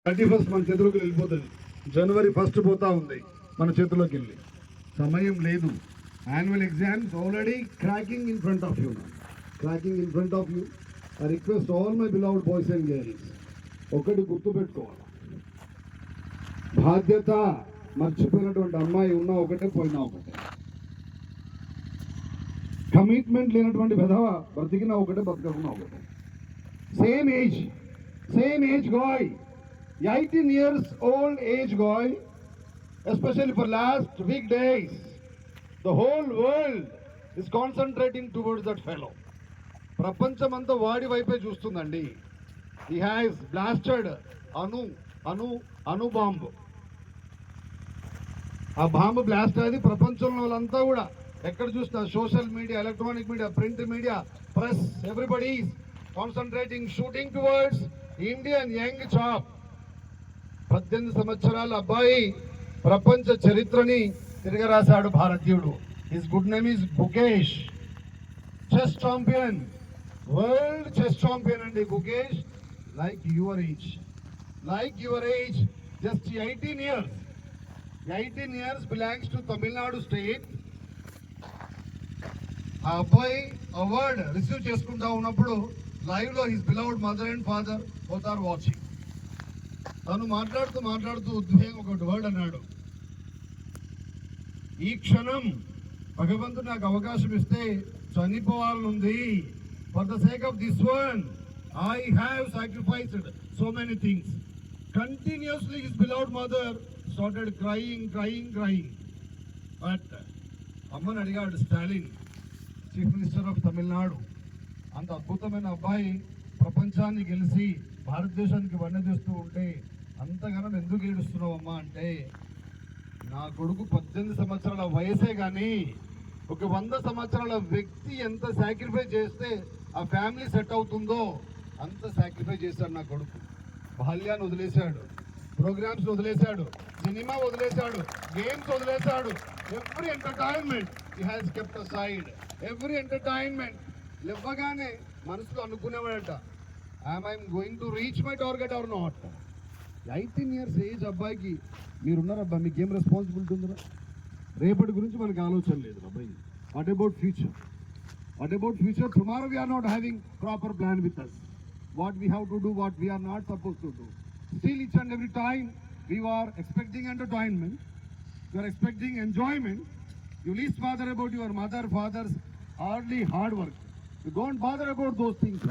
31 మన చేతిలోకి వెళ్ళిపోతుంది. January 1 పోతా ఉంది మన చేతిలోకి వెళ్ళి. సమయం లేదు. Annual exams already cracking in front of you now. Cracking in front of you. I request all my beloved boys and girls. ఒకటి గుర్తుపెట్టుకోవాలి, బాధ్యత మర్చిపోయినటువంటి అమ్మాయి ఉన్నా ఒకటే, పోయినా ఒకటే. కమిట్మెంట్ లేనటువంటి విధవ బ్రతికినా ఒకటే, బతకకున్నా ఒకటే. Same age guy, 18 years old age guy, especially for last weekdays, the whole world is concentrating towards that fellow. ప్రపంచమంతా వాడి వైపే చూస్తుందండి. He has blasted అణు బాంబు. ఆ బాంబు బ్లాస్ట్ అయ్యేది ప్రపంచంలో వాళ్ళంతా కూడా ఎక్కడ చూసినా social media, electronic media, print media, press, everybody is concentrating, shooting towards Indian young chap. 18 సంవత్సరాల అబ్బాయి ప్రపంచ చరిత్రని తిరగరాశాడు భారతీయుడు. His good name is Gukesh. Chess champion, world chess champion అండి Gukesh. Like your age, just 18 years belongs to Tamil Nadu state. ఆ అబ్బాయి award receive చేసుకుంటా ఉన్నప్పుడు లైవ్ లో his beloved mother and father both are watching. తను మాట్లాడుతూ ఉద్వేగం ఒక వర్డ్ అన్నాడు, ఈ క్షణం భగవంతుడు నాకు అవకాశం ఇస్తే చనిపోవాలనుంది. For the sake of this one I have sacrificed so many things. Continuously his beloved mother started crying. But అమ్మని అడిగాడు Stalin, chief minister of Tamil Nadu, అంత అద్భుతమైన అబ్బాయి ప్రపంచాన్ని గెలిచి భారతదేశానికి వన్నె చేస్తూ ఉంటే అంతగానం ఎందుకు ఏడుస్తున్నావు అమ్మా అంటే, నా కొడుకు 18 సంవత్సరాల వయసే కానీ ఒక 100 సంవత్సరాల వ్యక్తి ఎంత సాక్రిఫైస్ చేస్తే ఆ ఫ్యామిలీ సెట్ అవుతుందో అంత సాక్రిఫైస్ చేశాడు నా కొడుకు. బాల్యాన్ని వదిలేశాడు, ప్రోగ్రామ్స్ వదిలేశాడు, సినిమా వదిలేశాడు, గేమ్స్ వదిలేశాడు. Every entertainment he has kept aside. Every entertainment. లేవగానే మనసులో అనుకునేవాడట, I'm going to reach my target or not. 18 years age అబ్బాయికి మీరున్నారబ్బా, మీకు ఏం రెస్పాన్సిబిలిటీ ఉందిరా? రేపటి గురించి మనకి ఆలోచన లేదు అబ్బాయి. What about future? Tomorrow we are not having proper plan with us. What we have to do, what we are not suppose to do. Still each and every time we are expecting entertainment, you are expecting enjoyment. You least bother about your mother, father's early hard work. You don't bother about those things.